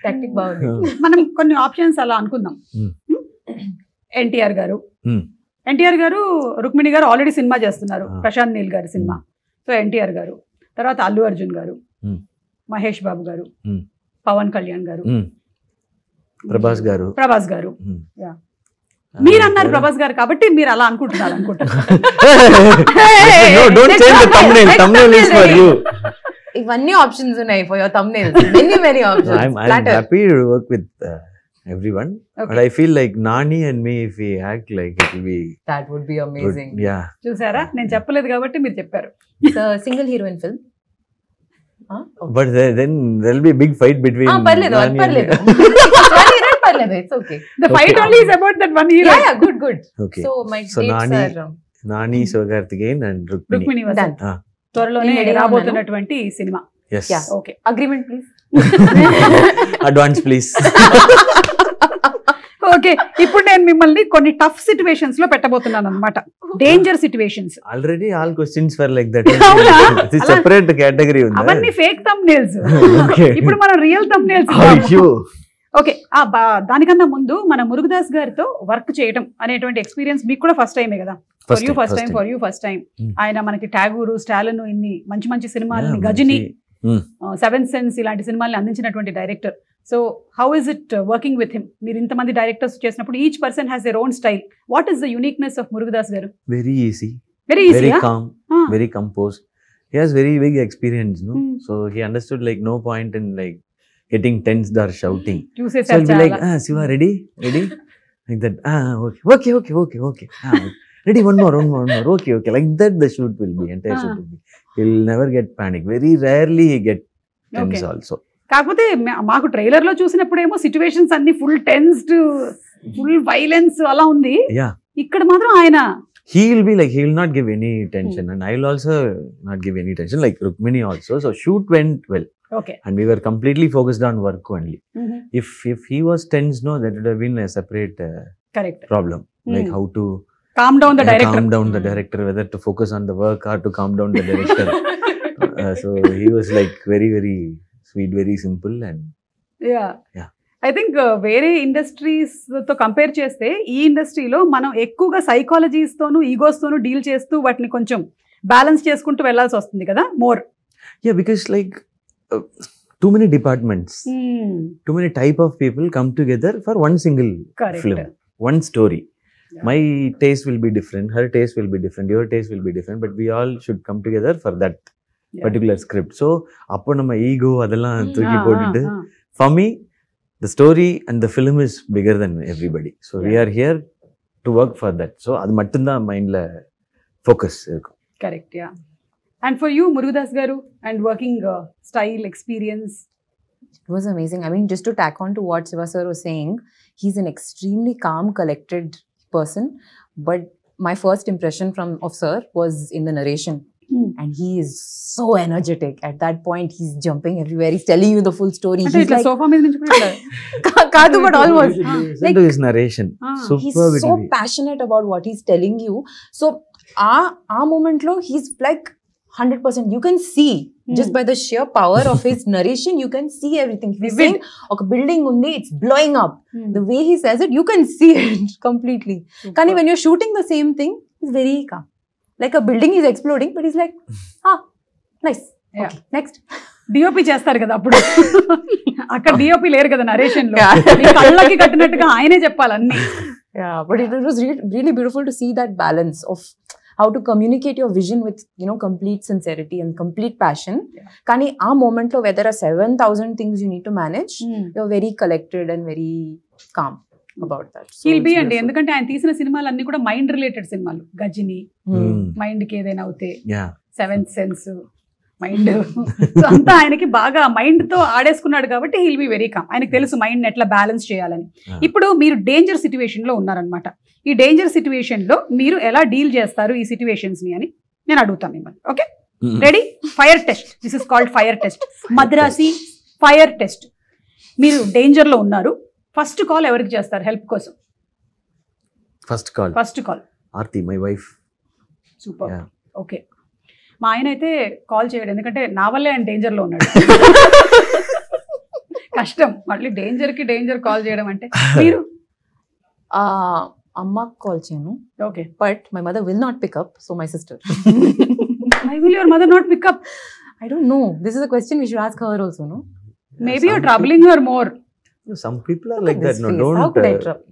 S2: Tactic బాగుంది.
S1: మనం కొన్ని options అలా అనుకుందాం. ఎన్టీఆర్ గారు రుక్మిణి గారు ఆల్రెడీ సినిమా చేస్తున్నారు, ప్రశాంత్ నీల్ గారి సినిమా. సో ఎన్టీఆర్ గారు, తర్వాత అల్లు అర్జున్ గారు, మహేష్ బాబు గారు, పవన్ కళ్యాణ్ గారు,
S3: ప్రభాస్ గారు.
S1: మీరు అన్నారు ప్రభాస్ గారు కాబట్టి మీరు అలా అనుకుంటున్నారు అనుకుంటారు.
S3: No, don't change the thumbnail. Thumbnail is for you.
S2: ఇవన్నీ ఆప్షన్స్ ఉన్నాయి for your thumbnails. Many options.
S3: I'm happy to work with everyone. Okay. But I feel like Nani and me, if we act like it will be.
S2: That would be amazing.
S3: Good. Yeah.
S1: చూసారా, నేను చెప్పలేదు కాబట్టి మీరు చెప్పారు.
S2: It's a single heroine film.
S3: But then there will be a big fight between.
S2: Parledu. It's okay.
S1: The fight only is about that one hero.
S2: Yeah, good.
S3: Okay.
S2: So my dates are
S3: Nani, Sivakarthikeyan and
S1: Rukmini Vasan. త్వరలోనే రాబోతున్నటువంటి cinema.
S3: Yes.
S1: Okay.
S2: Agreement please.
S3: Advance please.
S1: Okay, ఇప్పుడు నేను మిమ్మల్ని కొన్ని tough situations లో పెట్టబోతున్నాను అన్నమాట. Danger situations.
S3: Already all questions were like that. It's a separate category ఉంది.
S1: అవన్నీ ఫేక్ thumbnails. ఇప్పుడు మనం రియల్ thumbnails. ఓకే, దానికన్నా ముందు మన మురుగదాస్ గారితో వర్క్ చేయడం అనేటువంటి ఎక్స్పీరియన్స్ మీకు కూడా ఫస్ట్ టైమే కదా? For you first time. ఆయన మనకి టాగూరు, స్టాలిన్, ఇన్ని మంచి సినిమాలని, గజని, సెవెన్ సెన్స్ ఇలాంటి సినిమాల్ని అందించినటువంటి director. So how is it working with him? మీరు ఇంతమంది డైరెక్టర్స్ చేసినప్పుడు each person has their own style. What is the uniqueness of Murugadoss గారు?
S3: Very easy.
S1: Very
S3: calm, very composed. He has very big experience, no? So he understood like no point in like getting tensed or shouting. So he'll be like, Siva, ready? Like that. Okay. Ready, one more. Okay. Like that the shoot will be, entire shoot will be. He'll never get panic. Very rarely he get tense also.
S1: కాకపోతే మాకు trailer లో చూసినప్పుడేమో situations అన్ని full tensed, full violence అలా ఉంది. ఇక్కడ మాత్రం ఆయన
S3: he will be like, he will not give any tension and I will also not give any tension, like Rukmini also. So shoot went well.
S1: Okay.
S3: And we were completely focused on work only. If he was tense, no, that would have been a separate
S1: correct
S3: problem. Like how to
S1: calm down the
S3: director, whether to focus on the work or to calm down the director. So he was like very, very sweet, very simple and
S1: yeah. I think వేరే industries తో compare చేస్తే ఈ ఇండస్ట్రీలో మనం ఎక్కువగా psychologies తోను, egos తోను deal చేస్తూ వాటిని కొంచెం బ్యాలెన్స్ చేసుకుంటూ వెళ్లాల్సి వస్తుంది కదా more.
S3: Yeah, because like too many departments, too many type of people come together for one single film, one story. My taste will be different, her taste will be different, your taste will be different, but we all should come together for that particular script. So appo nama ego adella thooki potittu, for me the story and the film is bigger than everybody. So we are here to work for that. So அது மட்டும்தான் மைண்ட்ல focus இருக்கும்.
S1: Correct, yeah. And for you, Murugadas garu, and working style experience?
S2: It was amazing. I mean, just to tack on to what Siva sir was saying, he's an extremely calm, collected person. But my first impression of sir was in the narration. And he is so energetic. At that point, he's jumping everywhere. He's telling you the full story. He's like,
S1: sofa మీద నుంచి కూడా
S2: Kadu, but almost.
S3: Listen to his narration.
S2: He's
S3: Superb it
S2: so
S3: will be.
S2: passionate about what he's telling you. So, our moment lo, he's like 100%. You can see, just by the sheer power of his narration, you can see everything. He's saying, okay, building undi, it's blowing up. The way he says it, you can see it completely. Kani, when you're shooting the same thing, he's very calm. Like a building is exploding, but he's like, nice.
S1: Yeah.
S2: Okay, next.
S1: DOP చేస్తారు కదా అప్పుడు, అక్కడ DOP లేరు కదా narration లో, మీ కళ్ళకి కట్టినట్టుగా ఆయనే చెప్పాలి అన్ని.
S2: Yeah, but it was really beautiful to see that balance of how to communicate your vision with, you know, complete sincerity and complete passion. Kani a moment lo where there are 7,000 things you need to manage, you're very collected and very calm about that. So
S1: he'll be అండి, ఎందుకంటే ఆయన తీసిన సినిమాలు అన్ని కూడా mind related సినిమాలు. Ghajini mind కి ఏదైనా అవుతే, సెవెంత్ సెన్స్ మైండ్, సో అంతా ఆయనకి బాగా మైండ్ తో ఆడేసుకున్నాడు కాబట్టి హీల్ బి వెరీ కామ్. ఆయనకి తెలుసు మైండ్ ఎట్లా బ్యాలెన్స్ చేయాలని. ఇప్పుడు మీరు డేంజర్ సిచ్యువేషన్ లో ఉన్నారనమాట. ఈ డేంజర్ సిచ్యువేషన్ లో మీరు ఎలా డీల్ చేస్తారు ఈ సిచ్యువేషన్స్ ని అని నేను అడుగుతాను మిమ్మల్ని. Okay, ready? Fire test. This is called fire test, Madrasi fire test. మీరు డేంజర్ లో ఉన్నారు, ఫస్ట్ కాల్ ఎవరికి చేస్తారు హెల్ప్ కోసం? First call
S3: Aarti, my wife.
S1: Super. Okay, మా ఆయన అయితే కాల్ చేయడు, ఎందుకంటే నా వల్లే ఆయన డేంజర్ లో ఉన్నాడు. కష్టం మళ్ళీ డేంజర్ కాల్ చేయడం అంటే. మీరు?
S2: Amma call cheyanu.
S1: Okay,
S2: but my mother will not pick up, so my sister.
S1: Why will your mother not pick up?
S2: I don't know. This is a question we should ask her also, no?
S1: Maybe you're troubling her more.
S3: Some people are like that. No,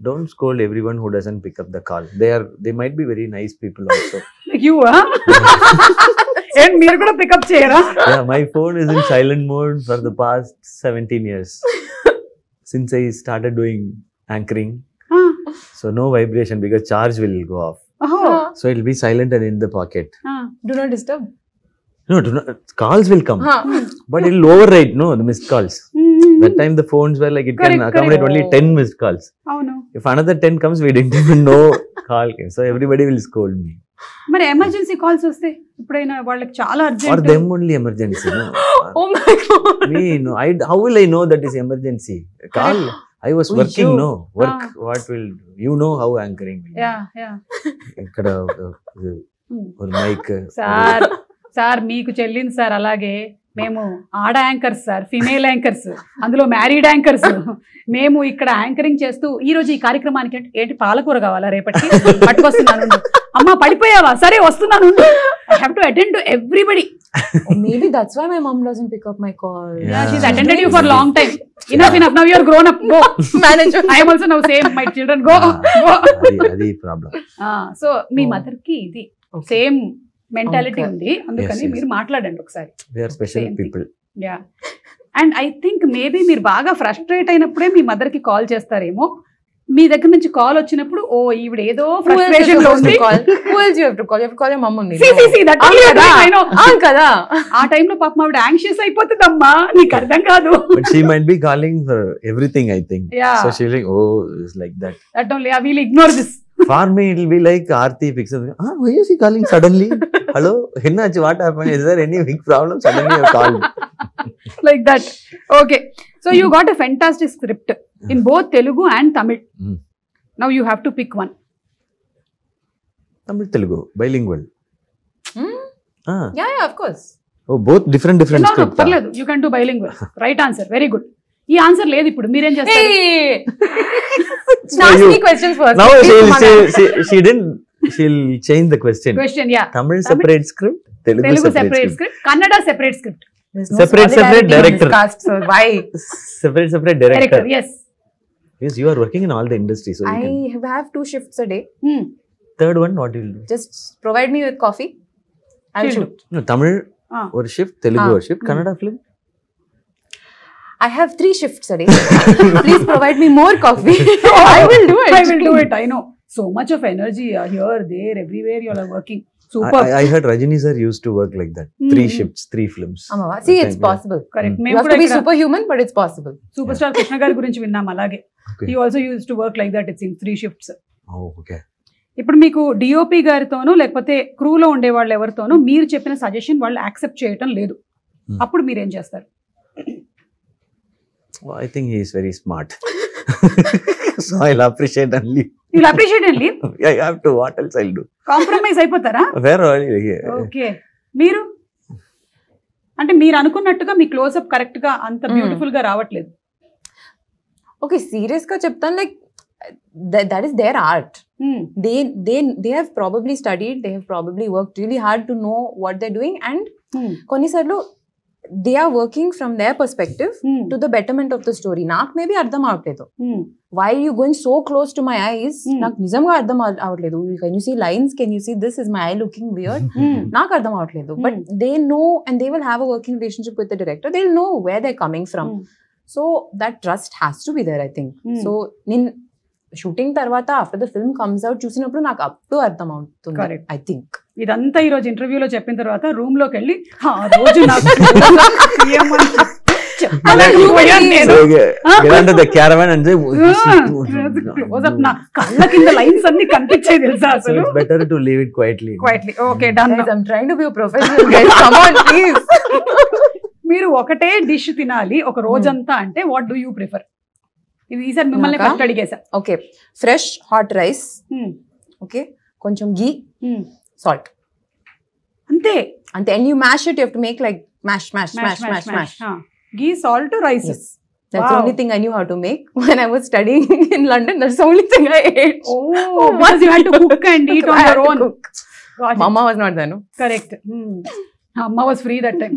S3: don't scold everyone who doesn't pick up the call. They might be very nice people also.
S1: Like you, huh? And మీరు కూడా pickup చేయరా?
S3: Yeah, my phone is in silent mode for the past 17 years since I started doing anchoring. So no vibration because charge will go off. So it will be silent and in the pocket.
S2: Do not disturb.
S3: No, calls will come, but it will override the missed calls. That time the phones were like it can accommodate only 10 missed calls. If another 10 comes, we didn't even know call came. So everybody will scold me.
S1: మరి emergency calls వస్తే ఇప్పుడైనా వాళ్ళకి చాలా urgent.
S3: For them only emergency, no?
S2: Oh my god.
S3: Me, no. How will I know that is emergency? Call. I was working, no. Work. What will you know how anchoring?
S1: Yeah.
S3: ikkada or mic.
S1: Sir మీకు చెల్లింది sir, అలాగే మేము ఆడ anchors sir, female anchors, అందులో married anchors. మేము ఇక్కడ anchoring చేస్తూ ఈ రోజు ఈ కార్యక్రమానికి ఏంటి పాలకూర కావాలా రేపటికి పట్టుకొస్తున్నాను. అమ్మా పడిపోయావా? సరే వస్తున్నాను. I have to attend to everybody.
S2: Maybe that's why my mom doesn't pick up my call.
S1: Yeah, she's attended you for long time. Enough. Now you are grown up. Go. Manager. I am also now same. My children go.
S3: Adi problem.
S1: So me mother కి ఇది same mentality ఉంది, అందుకని మీరు మాట్లాడండి ఒకసారి.
S3: They are special people.
S1: Yeah. And I think maybe మీరు బాగా frustrate అయినప్పుడే మీ మదర్ కి కాల్ చేస్తారేమో. మీ దగ్గర నుంచి కాల్ వచ్చినప్పుడు ఓ ఈవిడ ఏదో ఫ్రస్ట్రేషన్ లో ఉంది.
S2: Who else you have to call? You have to call your mom only.
S1: See, that only I know.
S2: కదా
S1: ఆ టైం లో పాపం ఆవిడ యాంగ్షియస్ అయిపోతుందమ్మా, నీకు అర్థం కాదు.
S3: But she might be calling for everything, I think.
S1: Yeah.
S3: So she's like, oh, it's like that.
S1: That only I will ignore this.
S3: For me, it will be like Aarti picks up. Why is he calling suddenly? Hello, Hinnachi, what happened? Is there any big problem? Suddenly you called.
S1: Like that. Okay. So you got a fantastic script in both Telugu and Tamil. Now you have to pick one.
S3: Tamil, Telugu, bilingual.
S2: Yeah, of course.
S3: Oh, both different
S1: No,
S3: script.
S1: parledu. You can do bilingual. Right answer. Very good. ఈ answer లేదు ఇప్పుడు, మీరేం చేస్తారు?
S2: Ask me questions first.
S3: Now she'll change the question.
S1: Yeah.
S3: Tamil separate script, Telugu
S1: separate script, Kannada separate script.
S3: Separate director.
S2: So why?
S3: Separate director.
S1: Yes.
S3: Yes, you are working in all the industries. So
S2: I have 2 shifts a day.
S3: Third one, what will you do?
S2: Just provide me with coffee. I'll shoot.
S3: No, Tamil or shift, Telugu or shift, Kannada film.
S2: I have 3 shifts a day. Please provide me more coffee. I will do it.
S1: I will do it. I know. So much of energy here, there, everywhere you are working. Super.
S3: I heard Rajini sir used to work like that. 3 shifts, 3 films.
S2: See, it's possible.
S1: Correct.
S2: You have to be superhuman, but it's possible.
S1: Super star Krishna గారి గురించి విన్నాం అలాగే.
S3: Okay.
S1: He also used to work like that. It's in 3 shifts.
S3: Oh, okay.
S1: ఇప్పుడు మీకు DOP గారితోనో లేకపోతే క్రూలో ఉండే వాళ్ళు ఎవరితోనో మీరు చెప్పిన సజెషన్ వాళ్ళు యాక్సెప్ట్ చేయటం లేదు, అప్పుడు మీరు ఏం చేస్తారు?
S3: Well, I think he is very smart. So I'll appreciate and leave.
S1: You'll appreciate and leave?
S3: I have to. What else I'll do?
S1: Compromise అయిపోతారా?
S3: Where are you?
S1: ఓకే. మీరు అంటే మీరు అనుకున్నట్టుగా మీ క్లోజ్అప్ కరెక్ట్ గా అంత బ్యూటిఫుల్ గా రావట్లేదు.
S2: Okay, serious ka cheptan, like that is their art. They have probably studied, they have probably worked really hard to know what they're doing, and konisarlu they are working from their perspective to the betterment of the story. Nak maybe ardham avutledu. Why are you going so close to my eyes? Nak nijamga ardham avutledu. Can you see lines? Can you see this? Is my eye looking weird? Nak ardham avutledu. But they know, and they will have a working relationship with the director. They'll know where they're coming from. So that trust has to be there, I think. So shooting తర్వాత after the film comes out చూసినప్పుడు నాకు అప్పుడు అర్థం అవుతుంది, I think.
S1: ఇదంతా ఈ రోజు ఇంటర్వ్యూలో చెప్పిన తర్వాత రూమ్ లోకి వెళ్ళి ఆ రోజు నాకు కళ్ళ కింద లైన్స్ అన్ని కనిపించాయి తెలుసా అసలు.
S3: Better to leave it quietly.
S1: Okay, done.
S2: I'm trying to be a professional guys, come on please.
S1: మీరు ఒకటే డిష్ తినాలి ఒక రోజంతా అంటే వాట్ డూ యూ ప్రిఫర్? ఇది ఈసారి మిమ్మల్ని ఫస్ట్ అడిగేసా.
S2: Okay, fresh hot rice, okay, కొంచెం గీ, సాల్ట్,
S1: అంతే.
S2: And you mash it, you have to make like mash.
S1: Ghee, salt, rice.
S2: That's the only thing I knew how to make when I was studying in London. That's the only thing I ate.
S1: Oh, because you had to cook and eat on your own.
S2: Mama was not there, no?
S1: Correct. Amma was free that time.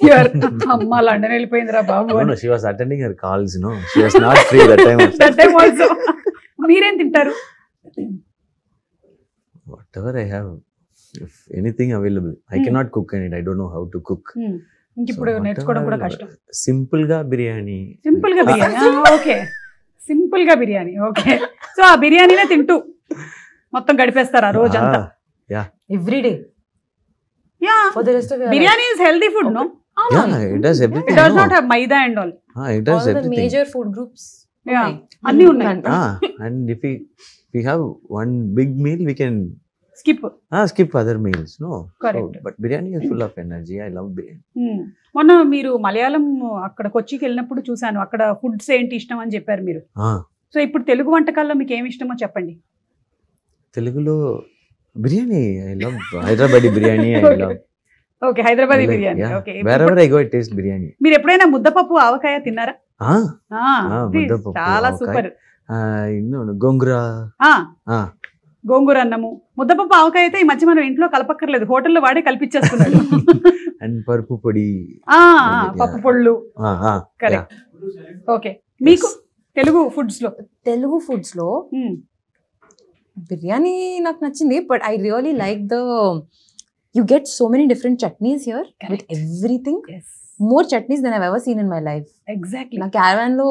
S1: Here, Amma London వెళ్ళిపోయిందిరా బాబు.
S3: No, she was attending her calls, no. She was not free that time also.
S1: That time also. మీరేం తింటారు?
S3: Whatever I have, if anything available. I cannot cook and I don't know how to cook.
S1: ఇప్పుడు నేర్చుకోవడం కూడా కష్టం.
S3: Simple గా biryani.
S1: Okay, simple గా biryani. Okay, so ఆ బిర్యానీనే తింటూ మొత్తం గడిపేస్తారు ఆ రోజంతా.
S2: Every day.
S1: Yeah,
S2: for the rest of your
S1: biryani life. Is healthy food, no?
S3: Yeah, it does everything.
S1: It does not have maida and all.
S3: It does
S2: all
S3: everything.
S2: the major food groups.
S1: Yeah, anni unnai.
S3: And if we have one big meal, we can skip other meals, no?
S1: Correct.
S3: So, but biryani is full of energy. I love biryani.
S1: మొన్న మీరు మలయాళం అక్కడ కొచ్చికి వెళ్ళినప్పుడు చూసాను, అక్కడ foods ఏంటి ఇష్టం అని చెప్పారు మీరు. సో ఇప్పుడు తెలుగు వంటకాల్లో మీకు ఏమి ఇష్టమో చెప్పండి.
S3: తెలుగులో biryani, I love Hyderabadi biryani. I love.
S1: Okay, Hyderabadi biryani. Okay.
S3: Wherever I go, I taste biryani.
S1: మీరు ఎప్పుడైనా ముద్దపప్పు ఆవకాయ తిన్నారా?
S3: ముద్దపప్పు
S1: చాలా సూపర్.
S3: గోంగూర.
S1: గోంగూర అన్నము, ముద్దపప్పు ఆవకాయ అయితే ఈ మధ్య మనం ఇంట్లో కలపక్కర్లేదు, హోటల్లో వాడే కలిపించేస్తున్నాడు.
S3: అండ్ పరుపు పొడి,
S1: పప్పు పొళ్ళు. కరెక్ట్. ఓకే, మీకు తెలుగు ఫుడ్స్ లో బిర్యానీ నాకు నచ్చింది, but I really like the you get so many different chutneys here. Correct. With everything. Yes. More chutneys than I've ever seen in my life. Exactly. Na caravan lo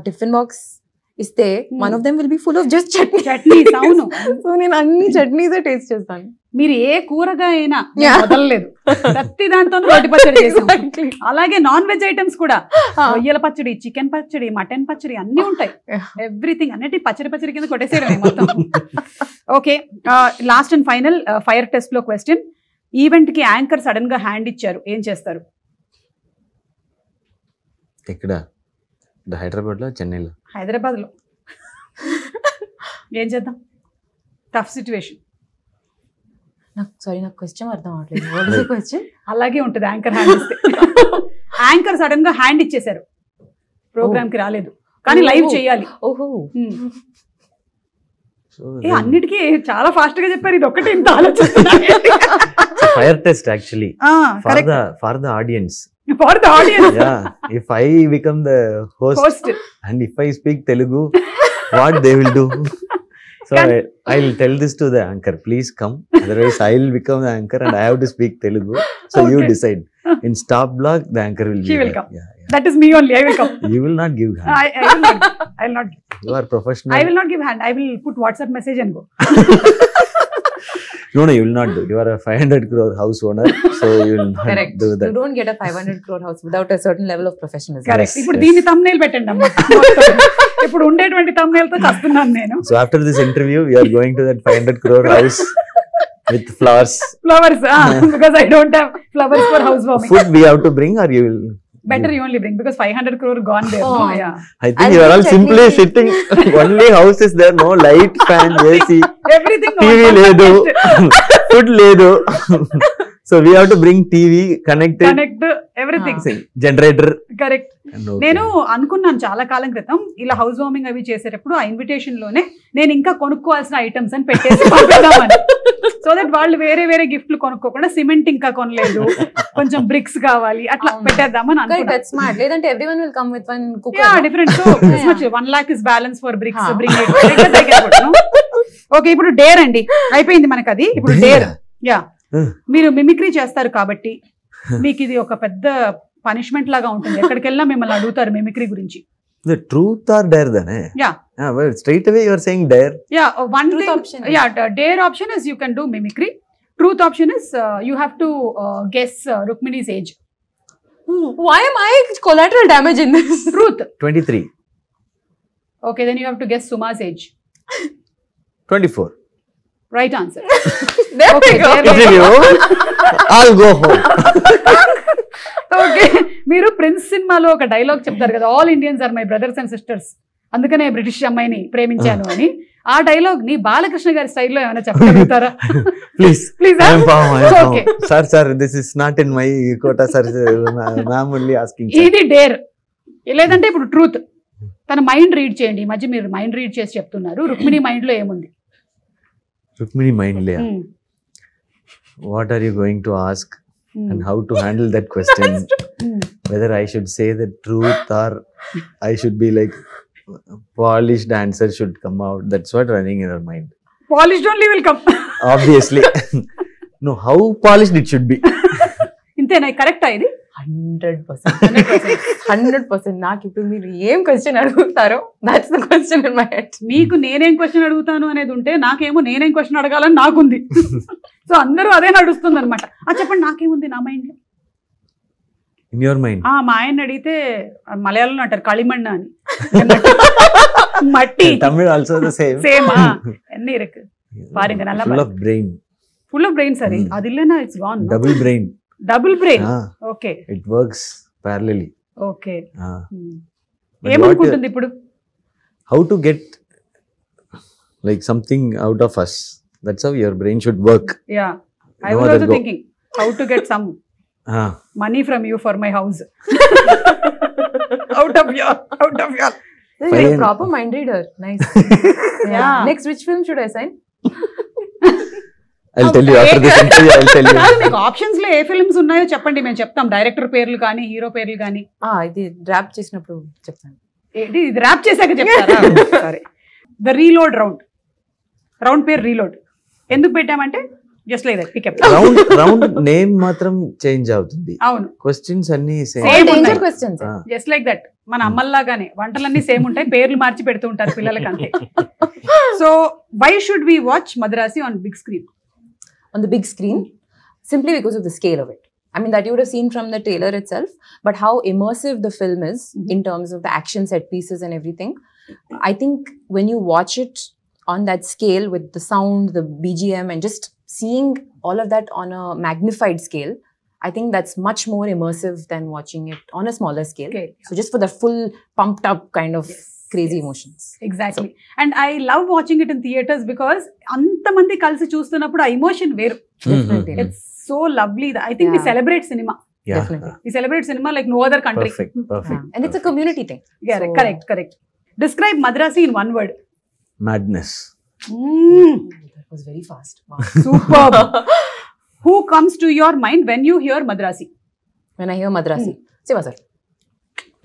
S1: tiffin box iste one of them will be full of just chutneys. Avunu. So nenu anni chutneys taste chestanu. మీరు ఏ కూరగా అయినా వదలలేదు, ప్రతి దాంతో రోటి పచ్చడి చేసాం. అలాగే non veg items కూడా, రొయ్యల పచ్చడి, చికెన్ పచ్చడి, మటన్ పచ్చడి అన్ని ఉంటాయి. ఎవ్రీథింగ్ అన్నిటి పచ్చడి కింద కొట్టేసేయడమే మొత్తం. Okay, last and final fire test లో క్వశ్చన్. ఈవెంట్ కి యాంకర్ సడన్ గా హ్యాండ్ ఇచ్చారు, ఏం చేస్తారు?
S3: ఎక్కడ? హైదరాబాద్ లో, చెన్నైలో?
S1: హైదరాబాద్ లో. ఏం చేద్దాం? Tough situation.
S2: నాకు క్వశ్చన్ అర్థం అవ్వట్లేదు.
S1: అలాగే ఉంటుంది యాంకర్ హ్యాండ్ ఇస్తే. యాంకర్ సడన్ గా హ్యాండ్ ఇచ్చేసారు, ప్రోగ్రామ్ కి రాలేదు కానీ లైవ్ చేయాలి. ఓహో, అన్నిటికీ చాలా ఫాస్ట్ గా చెప్పారు, ఇది ఒకటి ఇంత ఆలోచిస్తున్నా.
S3: Fire test actually for the audience. Yeah, if I become the host and if I speak Telugu, what they will do? So I'll tell this to the anchor, please come, otherwise I'll become the anchor and I have to speak Telugu. So you decide. In stop block, the anchor will be
S1: there. She will come.
S3: Yeah.
S1: That is me only. I will come.
S3: You will not give hand.
S1: I will not. I will not.
S3: You are professional.
S1: I will not give hand. I will put WhatsApp message and go.
S3: No, you will not do. You are a 500 crore house owner, so you will not
S2: Correct.
S3: do
S2: You
S3: that.
S2: don't get a 500 crore house without a certain level of professionalism.
S1: Correct.
S3: Yes,
S1: ఇప్పుడు
S3: yes.
S1: దీన్ని thumbnail పెట్టండి అమ్మా. ఇప్పుడు ఉండేటువంటి thumbnail తో చస్తున్నాను నేను.
S3: So after this interview, we are going to that 500 crore house with flowers.
S1: Flowers, because I don't have flowers for housewarming.
S3: Food we have to bring, or you will.
S1: Better you only bring because 500 crore gone there. No?
S2: Oh.
S1: Yeah.
S3: I think
S2: I'll
S3: you are all
S2: bring
S3: simply
S2: chutney.
S3: sitting. Only house is there, no light, fan, AC,
S1: Everything.
S3: TV ledu, food ledu. So we have to bring TV, connected,
S1: Connect everything.
S3: generator.
S1: Correct.
S3: And okay.
S1: నేను అనుకున్నాను చాలా కాలం క్రితం ఇలా house warming అవి చేసేటప్పుడు ఆ invitation లోనే నేను ఇంకా కొనుక్కోవాల్సిన ఐటమ్స్ అని పెట్టేసి పంపిద్దామని. సో దట్ వాళ్ళు వేరే వేరే గిఫ్ట్లు కొనుక్కోకుండా సిమెంట్ ఇంకా కొనలేదు, కొంచెం బ్రిక్స్ కావాలి అట్లా పెట్టేద్దామని
S2: Correct,
S1: అనుకున్నాను.
S2: that's smart. లేదంటే everyone will come with one cooker.
S1: Yeah,
S2: no?
S1: different. So this much 1 lakh is balance for bricks.
S2: Huh.
S1: Bring it. Like that I can put, no? Okay, ఇప్పుడు dare అండి అయిపోయింది మనకు అది. ఇప్పుడు dare. Yeah, మీరు mimicry చేస్తారు కాబట్టి మీకు ఇది ఒక పెద్ద పనిష్మెంట్ లాగా ఉంటుంది. ఎక్కడికి వెళ్ళినా మిమ్మల్ని అడుగుతారు మిమిక్రీ గురించి.
S3: The truth or dare, then?
S1: Yeah.
S3: Well, straight away you are saying dare.
S1: Yeah, one
S2: Truth
S1: thing.
S2: option.
S1: Yeah, dare option is you can do mimicry. Truth option is you have to guess Rukmini's age.
S2: Why am I collateral damage in this?
S1: Truth.
S3: 23,
S1: Okay, then you have to guess Suma's age.
S3: 24.
S1: Right answer.
S2: There
S1: Okay,
S2: we go.
S1: there we
S3: Interview. I'll go home.
S1: Okay, మీరు prince సినిమాలో ఒక డైలాగ్ చెప్తారు కదా, all Indians are my brothers and sisters, అందుకనే British అమ్మాయిని ప్రేమించాను అని. ఆ డైలాగ్ ని బాలకృష్ణ గారి స్టైల్లో ఏమైనా చెప్పగలుగుతారా?
S3: Please.
S1: Please,
S3: I am found.
S1: Okay.
S3: Sir, this is not in my quota, sir. Ma'am only asking. Sir.
S1: ఇది డేర్. లేదంటే ఇప్పుడు ట్రూత్. తన మైండ్ రీడ్ చేయండి. ఈ మధ్య మీరు మైండ్ రీడ్ చేసి చెప్తున్నారు. రుక్మిణి మైండ్ లో ఏముంది?
S3: Rukmini mind layer. What are you going to ask and how to handle that question? Whether I should say the truth or I should be like polished answer should come out. That's what running in her mind.
S1: Polished only will come.
S3: Obviously. No, how polished it should be.
S1: ఇంతేనా? కరెక్టా ఇది?
S2: 100%. నాకు ఇప్పుడు మీరు ఏం question అడుగుతారో that's the question in my head.
S1: మీకు నేనేం క్వశ్చన్ అడుగుతాను అనేది ఉంటే నాకేమో నేనేం క్వశ్చన్ అడగాలని నాకుంది. సో అందరూ అదే నడుస్తుంది అనమాట. చెప్పండి నాకేముంది నా మైండ్ లో.
S3: In your mind.
S1: మా ఆయన అడిగితే మలయాళంలో అంటారు களிமண் అని. మట్టి.
S3: Tamil also the same.
S1: Same. ఎన్ని ఇருக்கு பாருங்க நல்லா
S3: Full of brain.
S1: Full of brain. సరే అది ఇల్లేనా? It's gone.
S3: Double brain.
S1: Double brain.
S3: Ah,
S1: okay
S3: it works parallelly.
S1: Okay.
S3: Ah. But
S1: ఏమనుకుంటుంది ఇప్పుడు?
S3: how to get like something out of us. That's how your brain should work.
S1: Yeah, I
S3: No
S1: was
S3: other
S1: also
S3: go.
S1: Thinking how to get some
S3: Ah.
S1: money from you for my house. out of your
S2: You're a proper mind reader. Nice.
S1: Yeah.
S2: Next, which film should I sign?
S3: I'll tell you after this interview. I'll tell you.
S1: కాదు, మీకు options లో ఏ films ఉన్నాయో చెప్పండి, మేము చెప్తాం. Director పేర్లు కానీ hero పేర్లు కానీ.
S2: ఇది డ్రాప్ చేసినప్పుడు చెప్తాను.
S1: ఏంటి ఇది ర్యాప్ చేశాక చెప్తారా? సారీ. ద రీలోడ్ రౌండ్ పేరు రీలోడ్. ఎందుకు పెట్టామంటే just like that pickup.
S3: Round name మాత్రం చేంజ్ అవుతుంది.
S1: అవును,
S3: క్వశ్చన్స్ అన్ని
S1: Same
S3: సేమ్.
S2: డేంజర్
S1: ఉన్నాయి.
S2: క్వశ్చన్స్.
S1: Just like that. మన అమ్మల్లాగానే వంటలన్నీ సేమ్ ఉంటాయి, పేర్లు మార్చి పెడుతూ ఉంటారు పిల్లలకి అంతే. So why should we watch Madharaasi on big screen?
S2: On the big screen, simply because of the scale of it. I mean, that you would have seen from the trailer itself, but how immersive the film is in terms of the action set pieces and everything. I think when you watch it on that scale with the sound, the BGM, and just seeing all of that on a magnified scale, I think that's much more immersive than watching it on a smaller scale.
S1: Okay.
S2: So just for the full pumped up kind of crazy emotions.
S1: Exactly. And I love watching it in theatres because అంతమంది కలిసి చూస్తున్నప్పుడు ఆ emotion వేరు.
S2: Definitely.
S1: It's so lovely. I think we
S2: Yeah.
S1: Celebrate cinema.
S3: Yeah.
S2: Definitely.
S1: We celebrate cinema like no other country.
S3: Perfect.
S2: And it's a community thing. So-
S1: correct. Describe Madharaasi in one word.
S3: Madness.
S2: That was very fast. Wow.
S1: Super. Who comes to your mind when you hear Madharaasi?
S2: When I hear Madrasi, Siva sir.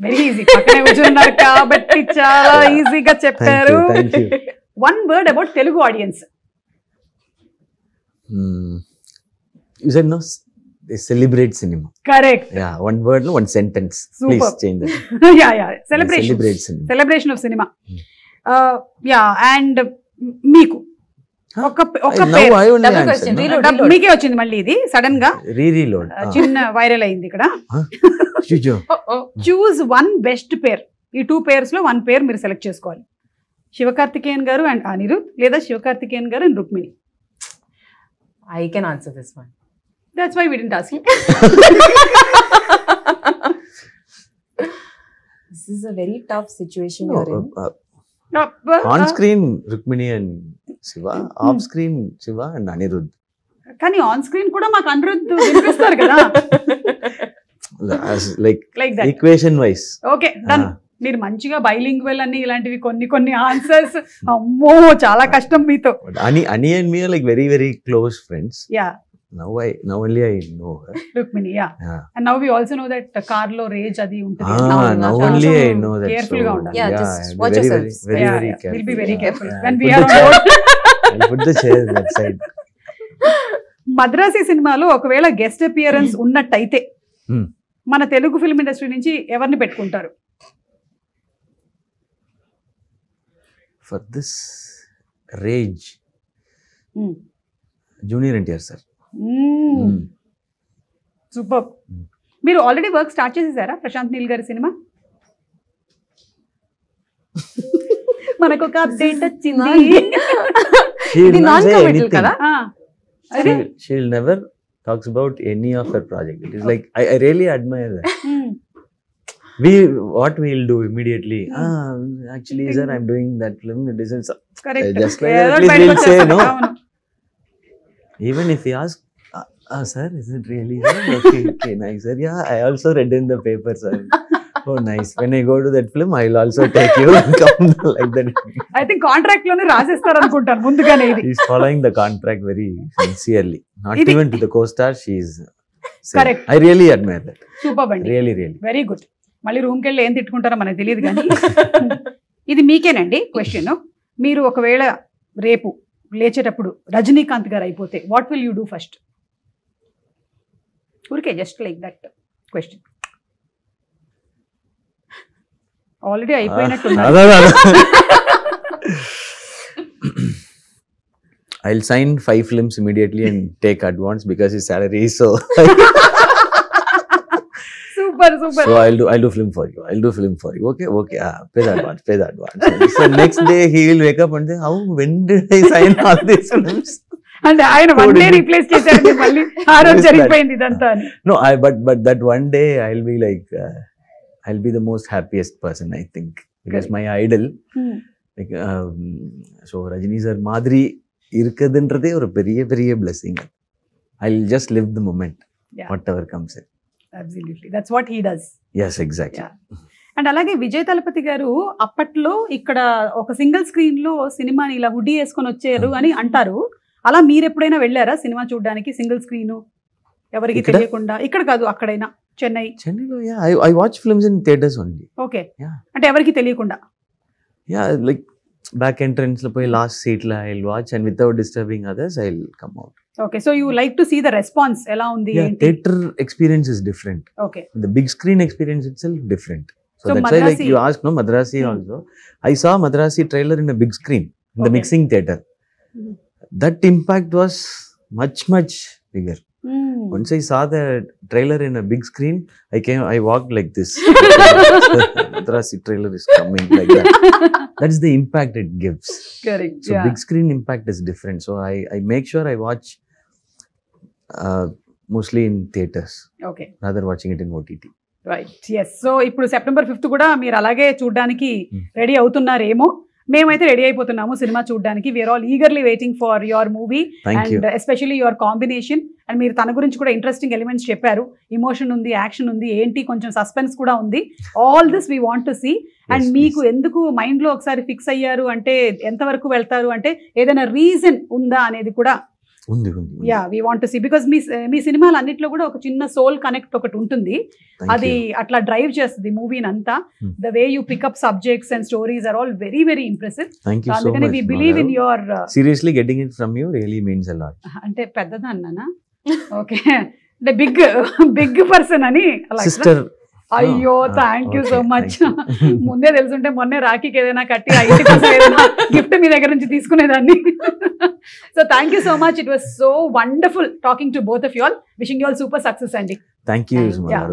S1: Very easy. పక్కనే కూర్చున్నారు కాబట్టి చాలా ఈజీగా చెప్పారు.
S3: Thank you.
S1: One word about Telugu audience.
S3: You said no. they celebrate cinema.
S1: Correct.
S3: Yeah, one word, no, one sentence.
S1: Super.
S3: Please change that.
S1: Yeah
S3: They
S1: celebration
S3: celebrate cinema.
S1: Celebration of cinema. Yeah and మీకు ఒక
S3: Now
S1: పేరు
S3: I only
S2: Double
S3: answer.
S2: question.
S3: No?
S2: Reload.
S1: మీకే వచ్చింది మళ్ళీ ఇది sudden గా
S3: Reload.
S1: చిన్న viral అయింది ఇక్కడ.
S3: Chujo.
S1: చూజ్ వన్ బెస్ట్ పేర్. ఈ 2 పేర్స్ లో 1 పేర్ మీరు సెలెక్ట్ చేసుకోవాలి. శివకార్తికేయన్ గారు అండ్ అనిరుద్ లేదా Sivakarthikeyan garu and Rukmini.
S2: I can answer this one.
S1: That's why we didn't ask you.
S2: This is a very tough situation
S3: No,
S2: you're in.
S3: on screen Rukmini and Shiva, off screen Shiva and Anirudh.
S1: కానీ on screen కూడా మాకు అనిరుద్ వినిపిస్తారు కదా.
S3: As like
S1: like that.
S3: equation wise.
S1: Okay done. మీరు మంచిగా bilingual అని ఇలాంటివి కొన్ని ఆన్సర్స్. అమ్మో చాలా కష్టం మీతో.
S3: But Ani and me are like very very close friends.
S1: Yeah
S3: Now only I know her.
S1: Rukmini. Yeah
S3: Yeah.
S1: And now we also know that car లో రేజ్ అది ఉంటుంది.
S3: Now
S2: Now
S3: only I
S1: కొంచెం
S3: know that.
S1: careful గా ఉండాలి.
S2: Yeah, just
S3: I'll be
S2: watch
S3: very,
S2: yourselves.
S3: very,
S1: Yeah,
S3: very
S1: yeah.
S3: careful.
S1: We'll be very careful
S3: Yeah,
S1: when
S3: I'll
S1: we
S3: put
S1: are
S3: the
S1: on
S3: chair-
S1: road.
S3: I'll put the chair that side.
S1: Madrasi సినిమాలో ఒకవేళ guest appearance ఉన్నట్టయితే
S3: Hmm.
S1: మన Telugu film industry నుంచి ఎవరిని పెట్టుకుంటారు?
S3: For this rage, Junior NTR sir.
S1: Super. మీరు already work start చేసేసారా ప్రశాంత్ నీల్ గారి సినిమా? మనకు ఒక అప్డేట్ వచ్చింది.
S3: She will
S2: ఇది
S3: not say
S2: non-committal
S3: anything.
S2: కదా?
S3: She'll never talks about any of her project. It is like I really admire that. What we'll do immediately. Actually, sir, I'm doing that film. It isn't.
S1: Correct.
S3: Just like that, at least we'll say no. Even if he asks, sir, is it really? Sir? Okay, nice, sir. Yeah, I also read in the paper, sir. Oh, nice. When I go to that film, I'll also take you and come like that.
S1: I think contract లోనే రాసేస్తారు అనుకుంటాను ముందుగానే ఇది.
S3: He's following the contract very sincerely. Not
S1: Idi-
S3: even to the co-star. She's
S1: Correct.
S3: I really admire that.
S1: Super అండి.
S3: Really.
S1: Very good. మళ్ళీ రూమ్కి వెళ్ళి ఏం తిట్టుకుంటారో మనకు తెలియదు కానీ ఇది మీకేనండి క్వశ్చన్. మీరు ఒకవేళ రేపు లేచేటప్పుడు రజనీకాంత్ గారు అయిపోతే what will you do first? ఊరికే just like that question. Already అయిపోయినట్టున్నారు.
S3: I'll sign 5 films immediately and take advance because his salary is so.
S1: Super super.
S3: So I'll do film for you. Okay. Pay the advance. So next day he will wake up and say, how? When did I sign all these films?
S1: అంటే ఆయన one day replace చేశారు మళ్ళీ. ఆ రోజు జరిగిపోయింది ఇదంతా అని.
S3: No, but that one day I'll be like, I'll be the most happiest person, I think, because my idol, like, so Rajini sir Madri irukadundrathe oru periya blessing. I'll just live the moment, whatever comes in.
S1: Absolutely, that's what he does.
S3: Yes, exactly.
S1: And అలాగే విజయ్ తలపతి గారు అప్పట్లో ఇక్కడ ఒక single screen లో సినిమాని ఇలా hoodie వేసుకొని వచ్చారు అని అంటారు. అలా మీరు ఎప్పుడైనా వెళ్ళారా సినిమా చూడడానికి సింగిల్ స్క్రీన్ ఎవరికి తెలియకుండా? ఇక్కడ కాదు, అక్కడైనా చెన్నైలో.
S3: Yeah, I watch films in theaters only.
S1: Okay.
S3: Yeah.
S1: అంటే ఎవరికి తెలియకుండా?
S3: Yeah, like back entrance lo poi last seat la I'll watch and without disturbing others I'll come out.
S1: Okay, so you like to see the response ఎలా ఉంది?
S3: Yeah, theater experience is different.
S1: Okay.
S3: The big screen experience itself different. So that's
S1: Madrasi,
S3: why like you asked, no, Madrasi also. I saw Madrasi trailer in a big screen in the mixing theater. That impact was much bigger. Once I saw the trailer in a big screen, I walked like this. Madrasi trailer is coming like that. That's the impact it gives.
S1: Correct.
S3: So big screen impact is different. So I make sure I watch mostly in theaters.
S1: Okay.
S3: Rather watching it in OTT.
S1: Right. Yes. So ఇప్పుడు September 5th కూడా మీరు అలాగే చూడడానికి ready అవుతున్నారేమో. మేమైతే ready అయిపోతున్నాము cinema చూడడానికి. We are all eagerly waiting for your movie and especially your combination. And మీరు తన గురించి కూడా ఇంట్రెస్టింగ్ ఎలిమెంట్స్ చెప్పారు. ఇమోషన్ ఉంది, యాక్షన్ ఉంది, ఏంటి కొంచెం సస్పెన్స్ కూడా ఉంది. All this we want to see. And మీకు ఎందుకు మైండ్ లో ఒకసారి ఫిక్స్ అయ్యారు అంటే ఎంతవరకు వెళ్తారు అంటే ఏదైనా రీజన్ ఉందా అనేది కూడా ya we want to see. Because మీ సినిమాలు అన్నిట్లో కూడా ఒక చిన్న సోల్ కనెక్ట్ ఒకటి ఉంటుంది. అది అట్లా డ్రైవ్ చేస్తుంది మూవీని అంతా. The way you pickup subjects and stories are all very very impressive. అందుకని we believe in your
S3: seriously getting it from you really means a lot.
S1: అంటే పెద్దదన్నానా? ఓకే. అంటే బిగ్ పర్సన్ అని అలా.
S3: సిస్టర్.
S1: అయ్యో థ్యాంక్ యూ సో మచ్. ముందే తెలుసుంటే మొన్నే రాఖీకి ఏదైనా కట్టి 5 కోసం ఏదైనా గిఫ్ట్ మీ దగ్గర నుంచి తీసుకునేదాన్ని. So thank you so much. It was so wonderful talking to both of you all. Wishing you all super success అండి.
S3: Thank you.